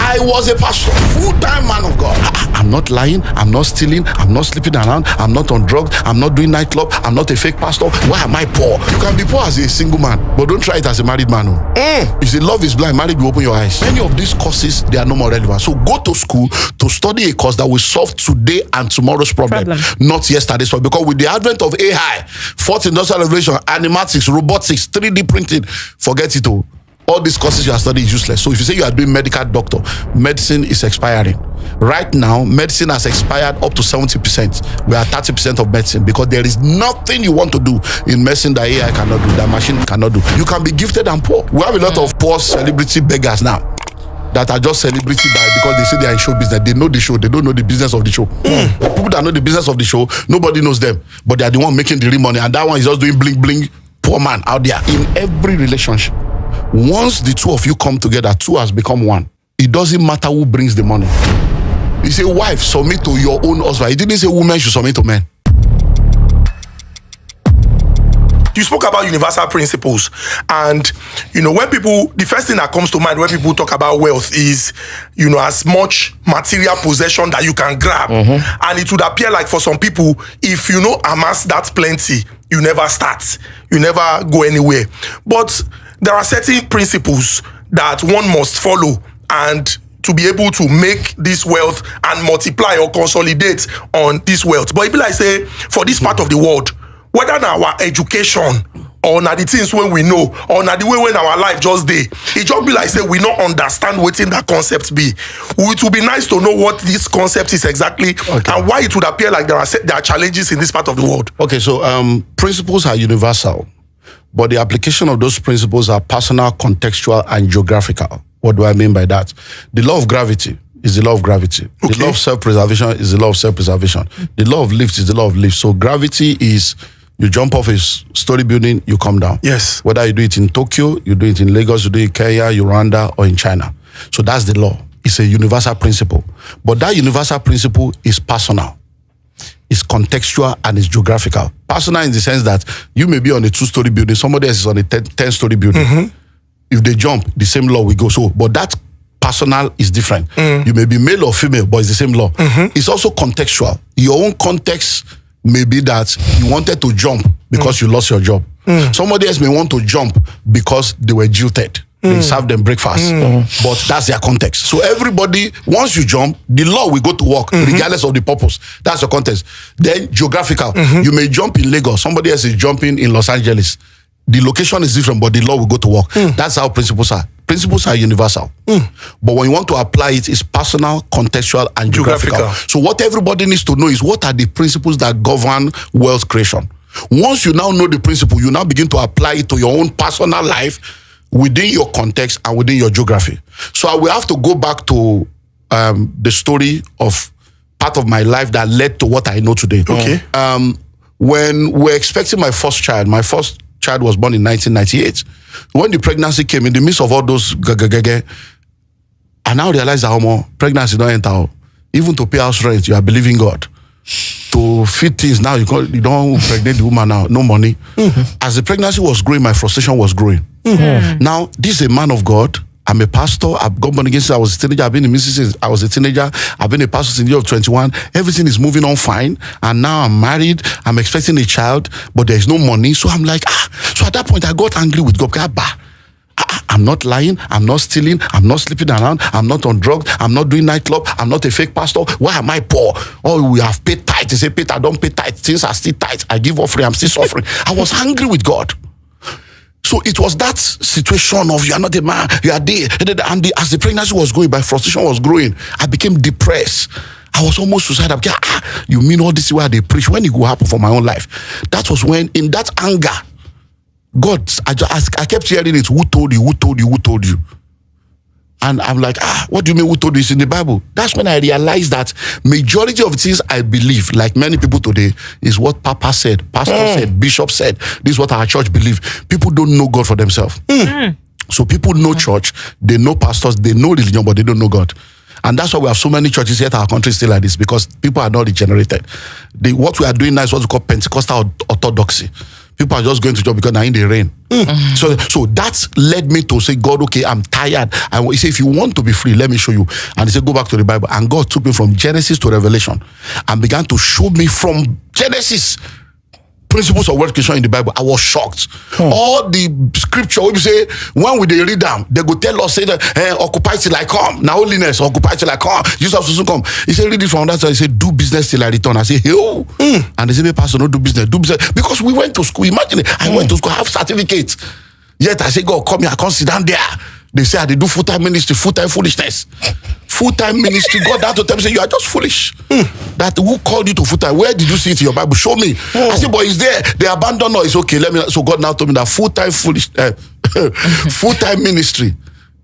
I was a pastor, full-time man of God. I'm not lying, I'm not stealing, I'm not sleeping around, I'm not on drugs, I'm not doing nightclub, I'm not a fake pastor. Why am I poor? You can be poor as a single man, but don't try it as a married man. You see, love is blind, marriage will open your eyes. Many of these courses, they are no more relevant. So go to school to study a course that will solve today and tomorrow's problem. Not yesterday's problem. Because with the advent of AI, fourth industrial revolution, animatics, robotics, 3D printing, forget it all. All these courses you are studying is useless. So if you say you are doing medical doctor, medicine is expiring. Right now, medicine has expired up to 70%. We are 30% of medicine because there is nothing you want to do in medicine that AI cannot do, that machine cannot do. You can be gifted and poor. We have a lot of poor celebrity beggars now that are just celebrity because they say they are in show business. They know the show, they don't know the business of the show. The people that know the business of the show, nobody knows them, but they are the one making the real money, and that one is just doing bling bling. Poor man out there. In every relationship, once the two of you come together, two has become one. It doesn't matter who brings the money. He said, wife, submit to your own husband. He didn't say women should submit to men. You spoke about universal principles, and when people, the first thing that comes to mind when people talk about wealth is as much material possession that you can grab. And it would appear like for some people, if amass that plenty, you never start, you never go anywhere. But there are certain principles that one must follow and to be able to make this wealth and multiply or consolidate on this wealth. But if I say, for this part of the world, whether now our education or now the things when we know, or now the way when our life just day, it just be like say we don't understand what in that concept be. It would be nice to know what this concept is exactly, and why it would appear like there are challenges in this part of the world. Okay, so principles are universal, but the application of those principles are personal, contextual, and geographical. What do I mean by that? The law of gravity is the law of gravity. The law of self-preservation is the law of self-preservation. The law of lift is the law of lift. So gravity is, you jump off a story building, you come down. Yes. Whether you do it in Tokyo, you do it in Lagos, you do it in Kenya, Rwanda, or in China. So that's the law. It's a universal principle. But that universal principle is personal, it's contextual, and it's geographical. Personal in the sense that you may be on a 2-story building, somebody else is on a 10-story building. If they jump, the same law will go. So, but that personal is different. You may be male or female, but it's the same law. It's also contextual. Your own context may be that you wanted to jump because you lost your job. Somebody else may want to jump because they were jilted. They served them breakfast. But that's their context. So everybody, once you jump, the law will go to work regardless of the purpose. That's your context. Then geographical. You may jump in Lagos. Somebody else is jumping in Los Angeles. The location is different, but the law will go to work. That's how principles are. Principles are universal. But when you want to apply it, it's personal, contextual, and geographical. So what everybody needs to know is what are the principles that govern wealth creation. Once you now know the principle, you now begin to apply it to your own personal life within your context and within your geography. So I will have to go back to the story of part of my life that led to what I know today. When we're expecting my first child was born in 1998. When the pregnancy came, in the midst of all those I now realize that pregnancy don't enter. Even to pay house rent, you are believing God. To feed things now, you don't pregnant the woman now, no money. As the pregnancy was growing, my frustration was growing. Now, this is a man of God. I'm a pastor. I've got born again since I was a teenager. I've been in ministry since I was a teenager. I've been a pastor since the year of 21. Everything is moving on fine. And now I'm married. I'm expecting a child, but there's no money. So I'm like, So at that point, I got angry with God. I'm not lying. I'm not stealing. I'm not sleeping around. I'm not on drugs. I'm not doing nightclub. I'm not a fake pastor. Why am I poor? Oh, we have paid tithe. They say, Peter, I don't pay tithe. Things are still tithe. I give offering. I'm still suffering. I was angry with God. So it was that situation of you are not a man, you are there. And as the pregnancy was growing, my frustration was growing. I became depressed. I was almost suicidal. You mean all this where they preach? When it will happen for my own life? That was when, in that anger, God, I kept hearing it. Who told you? Who told you? Who told you? And I'm like, what do you mean who told you? It's in the Bible. That's when I realized that majority of the things I believe, like many people today, is what Papa said, Pastor said, Bishop said. This is what our church believe. People don't know God for themselves. So people know church, they know pastors, they know religion, but they don't know God. And that's why we have so many churches yet our country is still like this, because people are not regenerated. What we are doing now is what we call Pentecostal orthodoxy. People are just going to church because now in the rain. So that led me to say, God, okay, I'm tired. He said, if you want to be free, let me show you. And he said, go back to the Bible. And God took me from Genesis to Revelation and began to show me from Genesis principles of wealth creation in the Bible. I was shocked. All the scripture, we say, when we they read them, they go tell us, say that, occupy till I come. Now holiness, occupy till I come. Jesus will soon come. He said, read it from that side. He said, do business till I return. I say, hey, and they say, pastor, no do business. Do business. Because we went to school. Imagine it. I went to school, I have certificates. Yet I say, God, come here, I can't sit down there. They say, they do full-time ministry, full-time foolishness. Full-time ministry, God had to tell me, say, you are just foolish. That who called you to full-time? Where did you see it in your Bible? Show me. I said, but it's there. They abandoned us. It's okay. Let me. So God now told me that full-time full-time ministry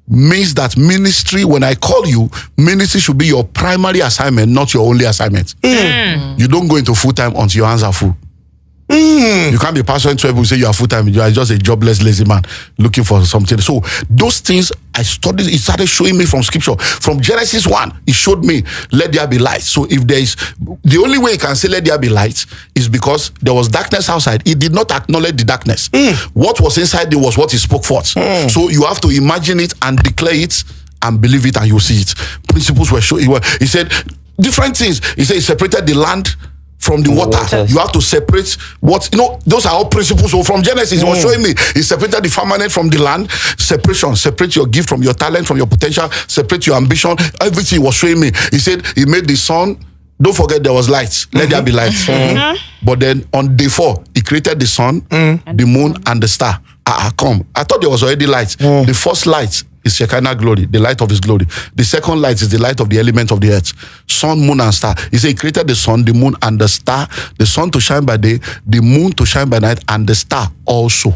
means that ministry, when I call you, ministry should be your primary assignment, not your only assignment. You don't go into full-time until your hands are full. You can't be pastoring 12 who say you are full-time. You are just a jobless, lazy man looking for something. So those things I studied, it started showing me from scripture. From Genesis 1, it showed me, let there be light. So if there is, the only way you can say let there be light is because there was darkness outside. It did not acknowledge the darkness. What was inside it was what he spoke forth. So you have to imagine it and declare it and believe it and you see it. Principles were shown. He said different things. He said he separated the land from the water. You have to separate what, those are all principles. So from Genesis, he was showing me, he separated the firmament from the land. Separation, separate your gift from your talent, from your potential, separate your ambition. Everything he was showing me. He said he made the sun. Don't forget there was light. Let there be light. But then on day 4, he created the sun, the moon, and the star. Come. I thought there was already light. The first light is Shekinah glory, the light of his glory. The second light is the light of the element of the earth. Sun, moon, and star. He said he created the sun, the moon, and the star. The sun to shine by day, the moon to shine by night, and the star also.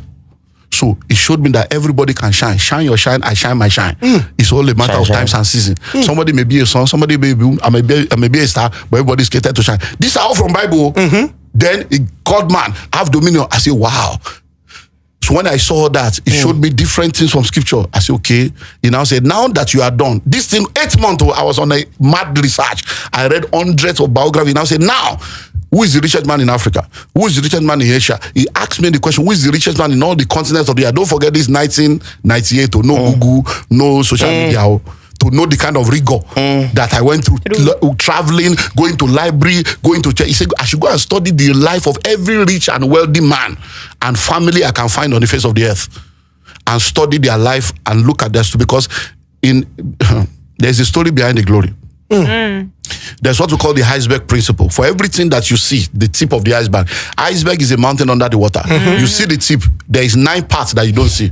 So it showed me that everybody can shine. Shine your shine, I shine my shine. It's all a matter of times and season. Somebody may be a sun, somebody may be, I may be a star, but everybody's created to shine. These are all from Bible. Then God man, have dominion. I say, wow. So when I saw that, it showed me different things from scripture. I said, okay. He now said, now that you are done, this thing, 8 months, I was on a mad research. I read hundreds of biographies. He now said, now, who is the richest man in Africa? Who is the richest man in Asia? He asked me the question, who is the richest man in all the continents of the earth? Don't forget this 1998, no Google, no social media, to know the kind of rigor that I went through, traveling, going to library, going to church. He said, I should go and study the life of every rich and wealthy man and family I can find on the face of the earth and study their life and look at this, because there's a story behind the glory. There's what we call the iceberg principle. For everything that you see, the tip of the iceberg. Iceberg is a mountain under the water. You see the tip. There is 9 parts that you don't see.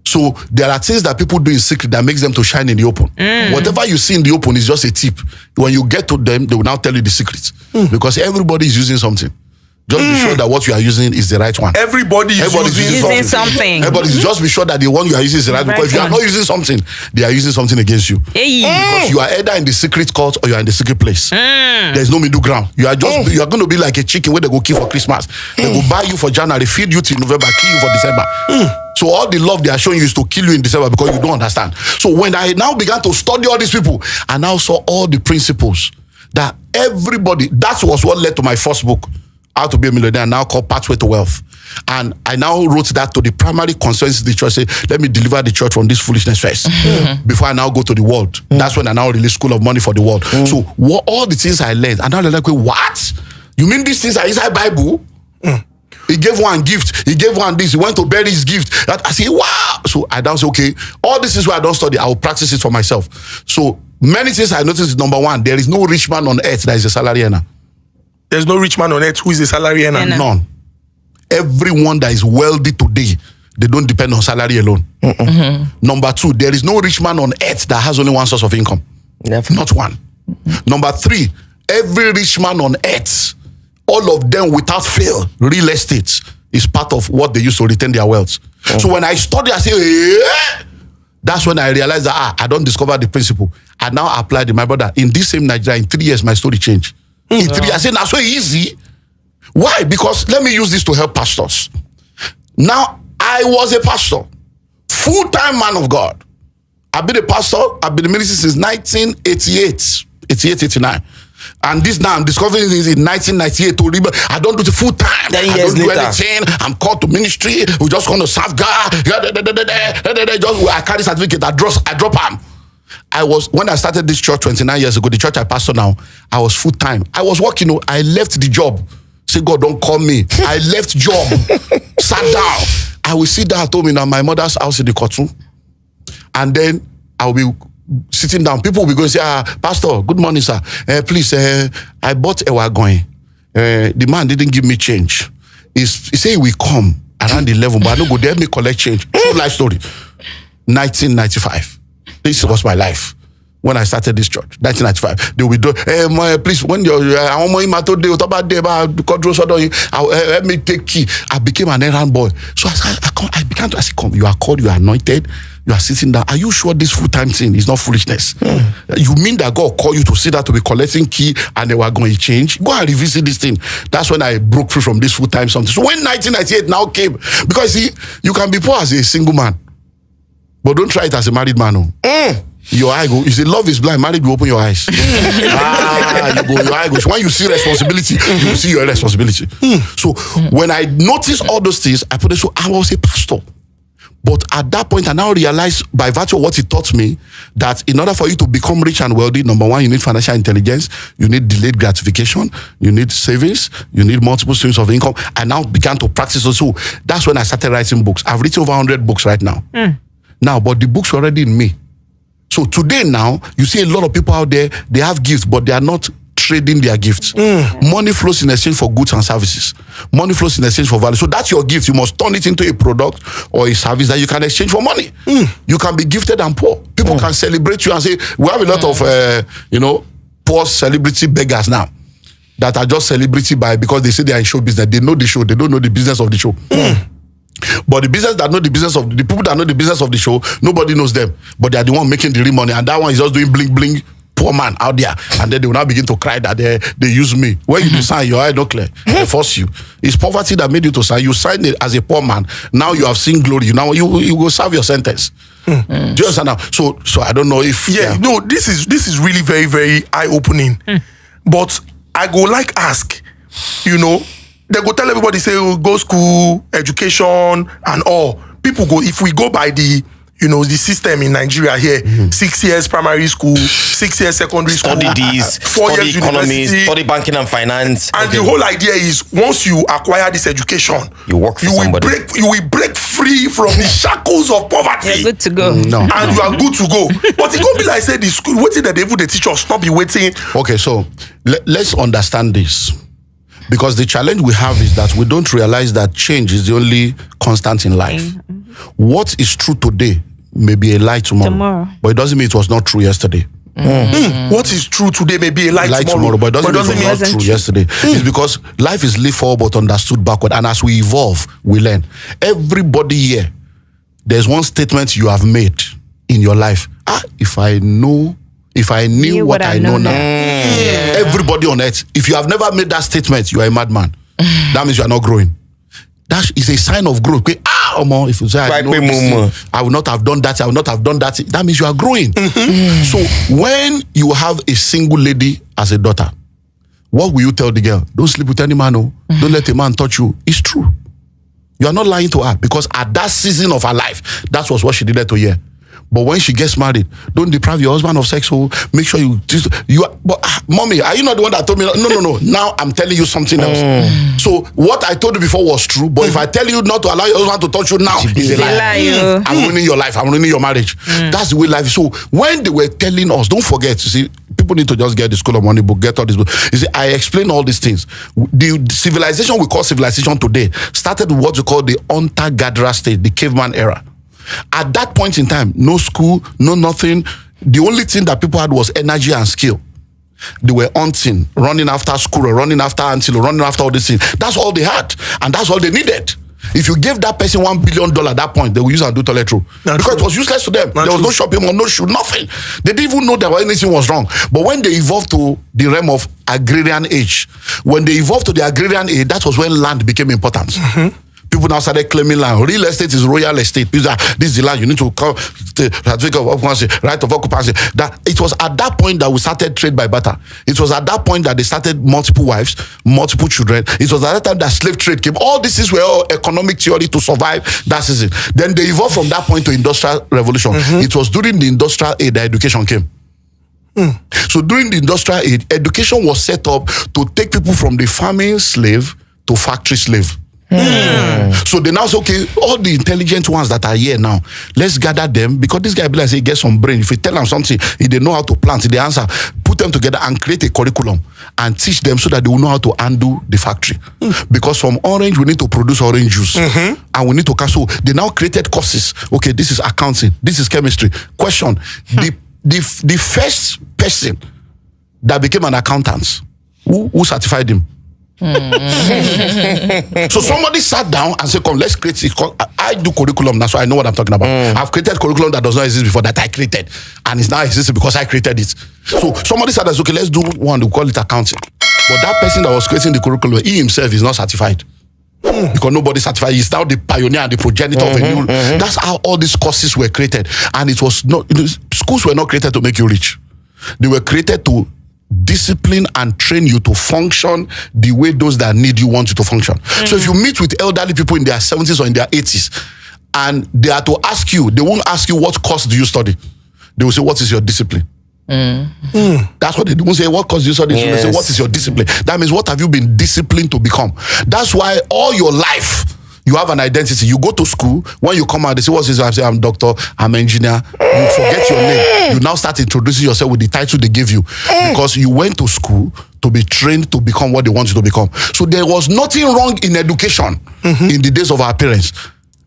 So there are things that people do in secret that makes them to shine in the open. Whatever you see in the open is just a tip. When you get to them, they will now tell you the secrets. Because everybody is using something. Just be sure that what you are using is the right one. Everybody's using something. Everybody's just be sure that the one you are using is the right one. Because if you are not using something, they are using something against you. Because you are either in the secret court or you are in the secret place. There's no middle ground. You are just you are going to be like a chicken where they go kill for Christmas. They go buy you for January, feed you till November, kill you for December. So all the love they are showing you is to kill you in December because you don't understand. So when I now began to study all these people, I now saw all the principles that everybody, that was what led to my first book, How to Be a Millionaire, now called Pathway to Wealth. And I now wrote that to the primary concerns of the church. Say, let me deliver the church from this foolishness first before I now go to the world. That's when I now release School of Money for the world. So all the things I learned, and now they're like, what? You mean these things are inside Bible? He gave one gift. He gave one this. He went to bury his gift. I say, wow. So I now say, okay, all this is where I don't study. I will practice it for myself. So many things I noticed is, number 1, there is no rich man on earth that is a salary earner. There's no rich man on earth who is a salary earner. None. Everyone that is wealthy today, they don't depend on salary alone. Number 2, there is no rich man on earth that has only one source of income. Never. Not one. Number 3, every rich man on earth, all of them without fail, real estate is part of what they use to retain their wealth. So when I study, I say, that's when I realized that I don't discover the principle. I now apply it. My brother, in this same Nigeria, in 3 years, my story changed. In 3 years, I said, that's so easy. Why? Because let me use this to help pastors. Now, I was a pastor, full-time man of God. I've been a pastor, I've been in ministry since 1988, 89. And this now I'm discovering this in 1998 to remember. I don't do the full time. 10 I years don't do later. anything. I'm called to ministry. We just going to serve God. I carry certificate. I drop them. When I started this church 29 years ago, the church I pastor now, I was full time. I was working. I left the job. Say, God, don't call me. I left job. Sat down. I will sit down at home in my mother's house in the Kotu. And then I'll be sitting down. People will be going to say, Pastor, good morning, sir. Please, I bought a wagon. The man didn't give me change. He said he will come around 11, but I don't go there, me collect change. True life story. 1995. This was my life. When I started this church, 1995, they will do. Please, when let me take key. I became an errand boy. So I began to ask, come, you are called, you are anointed, you are sitting down. Are you sure this full-time thing is not foolishness? You mean that God called you to sit down to be collecting key and they were going to change? Go and revisit this thing. That's when I broke free from this full-time something. So when 1998 now came, because see, you can be poor as a single man, but don't try it as a married man. Your eye go. You say love is blind. Married, you open your eyes. You go. Your eye goes. When you see responsibility, you see your responsibility. So when I noticed all those things, I put it. So I was a pastor, but at that point, I now realized by virtue of what he taught me that in order for you to become rich and wealthy, number one, you need financial intelligence. You need delayed gratification. You need savings. You need multiple streams of income. I now began to practice. So that's when I started writing books. I've written over 100 books right now. Now, but the books were already in me. So today now, you see a lot of people out there, they have gifts, but they are not trading their gifts. Money flows in exchange for goods and services. Money flows in exchange for value. So that's your gift. You must turn it into a product or a service that you can exchange for money. You can be gifted and poor. People can celebrate you and say, we have a lot of, poor celebrity beggars now that are just celebrity because they say they are in show business. They know the show. They don't know the business of the show. But the business that know the business of the people that know the business of the show, nobody knows them. But they are the one making the real money, and that one is just doing bling bling. Poor man out there, and then they will now begin to cry that they use me. When you sign, your eye not clear. They force you. It's poverty that made you to sign. You signed it as a poor man. Now you have seen glory. Now you will serve your sentence. Do you understand now? So I don't know if no. This is really very, very eye opening. But I go ask, they go tell everybody, say, go school, education, and all. People go, if we go by the system in Nigeria here, 6 years primary school, 6 years secondary school, study this, 4 years study economics, university, study banking and finance. And the whole idea is once you acquire this education, you work for somebody. You will break free from the shackles of poverty. You're good to go. You are good to go. But it can't be like, say, the school, waiting that they teach us, not be waiting. Okay, so let's understand this. Because the challenge we have is that we don't realize that change is the only constant in life. What is true today may be a lie tomorrow. But it doesn't mean it was not true yesterday. What is true today may be a lie tomorrow. But it doesn't mean it was not true yesterday. It's because life is lived forward but understood backward. And as we evolve, we learn. Everybody here, there's one statement you have made in your life. If I knew what I know now. Everybody on earth, if you have never made that statement, you are a madman. That means you are not growing. That is a sign of growth. If you say, I will not have done that, I will not have done that, that means you are growing. So when you have a single lady as a daughter, what will you tell the girl? Don't sleep with any man. Don't let a man touch you. It's true. You are not lying to her, because at that season of her life, that was what she needed to hear. But when she gets married, don't deprive your husband of sex. So make sure you are. But mommy, are you not the one that told me? No. Now I'm telling you something else. So what I told you before was true. But if I tell you not to allow your husband to touch you now, it's a lie. I'm ruining your life. I'm ruining your marriage. That's the way life is. So when they were telling us, don't forget. You see, people need to just get the School of Money book, get all this book. You see, I explain all these things. The civilization we call civilization today started with what we call the hunter-gatherer stage, the caveman era. At that point in time, no school, no nothing. The only thing that people had was energy and skill. They were hunting, running after squirrel, running after antelope, running after all these things. That's all they had, and that's all they needed. If you gave that person $1 billion at that point, they would use and do toilet roll. Because it was useless to them. There was no shopping mall, no shoe, nothing. They didn't even know that anything was wrong. But when they evolved to the realm of agrarian age, that was when land became important. People now started claiming land. Real estate is royal estate. This is the land you need to come to certificate of occupancy, right of occupancy. That it was at that point that we started trade by barter. It was at that point that they started multiple wives, multiple children. It was at that time that slave trade came. All this is were all economic theory to survive. That is it. Then they evolved from that point to industrial revolution. It was during the industrial age that education came. So during the industrial age, education was set up to take people from the farming slave to factory slave. So they now say, okay, all the intelligent ones that are here now, let's gather them, because this guy be like, say, get some brain. If you tell them something, if they know how to plant, if they answer, put them together and create a curriculum and teach them so that they will know how to undo the factory. Because from orange, we need to produce orange juice. And we need to cancel. They now created courses. Okay, this is accounting, this is chemistry. Question, the first person that became an accountant, who certified him? So somebody sat down and said, come, let's create it. I do curriculum now, so I know what I'm talking about. I've created curriculum that does not exist before, that I created, and it's now existing because I created it. So somebody said, okay, let's do one, we call it accounting. But that person that was creating the curriculum, he himself is not certified. Because nobody certified. He's now the pioneer and the progenitor of a new. That's how all these courses were created. And it was not, schools were not created to make you rich. They were created to discipline and train you to function the way those that need you want you to function. So if you meet with elderly people in their 70s or in their 80s and they are to ask you, they won't ask you what course do you study. They will say, what is your discipline? That's what they won't say, what course do you study? They say, what is your discipline? That means, what have you been disciplined to become? That's why all your life you have an identity. You go to school, when you come out, they say, what's this? I say, I'm doctor, I'm engineer. You forget your name. You now start introducing yourself with the title they give you. Because you went to school to be trained to become what they want you to become. So there was nothing wrong in education in the days of our parents.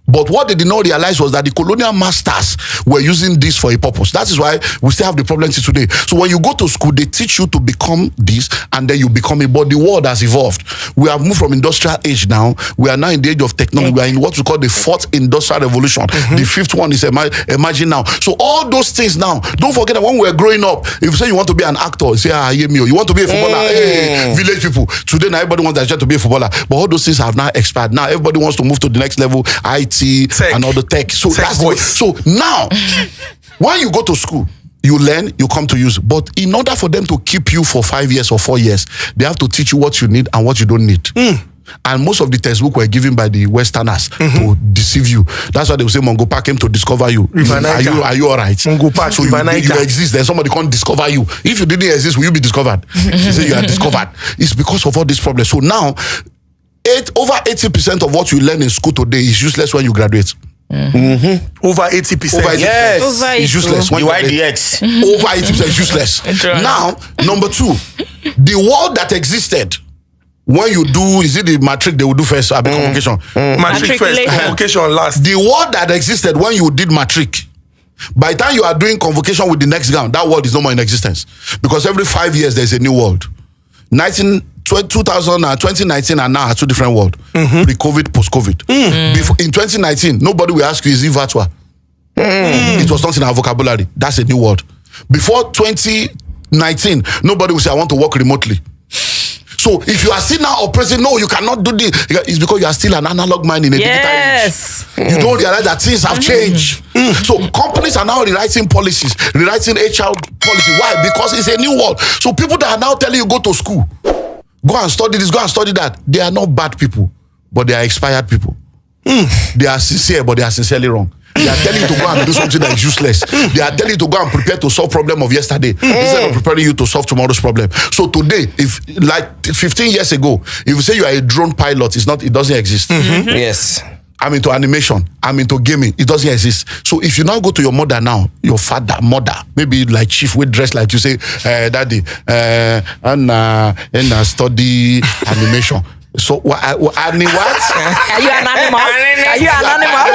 But what they did not realize was that the colonial masters were using this for a purpose. That is why we still have the problem today. So when you go to school, they teach you to become this, and then you become it. But the world has evolved. We have moved from industrial age now. We are now in the age of technology. We are in what we call the fourth industrial revolution. The fifth one is emerging now. So all those things now, don't forget that when we were growing up, if you say you want to be an actor, you say, hear me, you want to be a footballer, hey, village people. Today now everybody wants to be a footballer. But all those things have now expired. Now everybody wants to move to the next level, IT, tech, and all the tech. So tech that's so now when you go to school, you learn, you come to use. But in order for them to keep you for 5 years or 4 years, they have to teach you what you need and what you don't need. And most of the textbooks were given by the Westerners to deceive you. That's why they will say Mongo Park came to discover you. Are you all right? Mongo Park, so you exist, then somebody can't discover you. If you didn't exist, will you be discovered? They say you are discovered. It's because of all these problems. So now, over 80% of what you learn in school today is useless when you graduate. Over 80%. Yes. It's useless. When you YDX. over 80% is useless. Now, number two, the world that existed when you do, is it the matric they will do first? Convocation. Matric first, convocation last. The world that existed when you did matric, by the time you are doing convocation with the next gown, that world is no more in existence. Because every 5 years there's a new world. 2019 and now are two different worlds. Pre-COVID, post-COVID. Before, in 2019, nobody will ask you, is it virtual? It was not in our vocabulary. That's a new world. Before 2019, nobody will say, I want to work remotely. So if you are still now oppressing, no, you cannot do this. It's because you are still an analog mind in a digital age. You don't realize that things have changed. So companies are now rewriting policies, rewriting HR policy. Why? Because it's a new world. So people that are now telling you go to school, go and study this, go and study that, they are not bad people, but they are expired people. They are sincere, but they are sincerely wrong. They are telling you to go and do something that is useless. They are telling you to go and prepare to solve problem of yesterday instead of preparing you to solve tomorrow's problem. So today, if like 15 years ago, if you say you are a drone pilot, it doesn't exist. Yes. I'm into animation. I'm into gaming. It doesn't exist. So if you now go to your mother now, your father, mother, maybe like chief with dress like you say, daddy, and study animation. So what? Are you an animal? Are you an animal?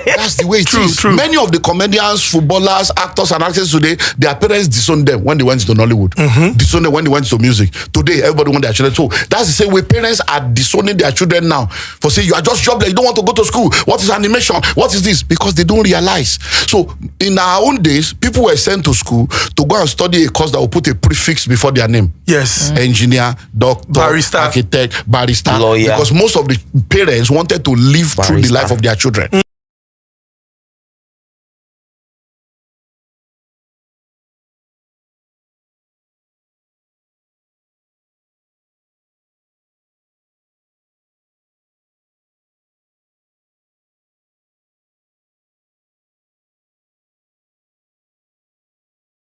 That's the way it is. True. Many of the comedians, footballers, actors, and actresses today, their parents disowned them when they went to Nollywood. Disowned them when they went to music. Today, everybody wants their children. So that's the same way parents are disowning their children now. For saying you are just jobless, you don't want to go to school. What is animation? What is this? Because they don't realize. So in our own days, people were sent to school to go and study a course that will put a prefix before their name. Yes. Engineer, doctor, barrister, architect. barrister, Lawyer. because most of the parents wanted to live through the Barrister. life of their children.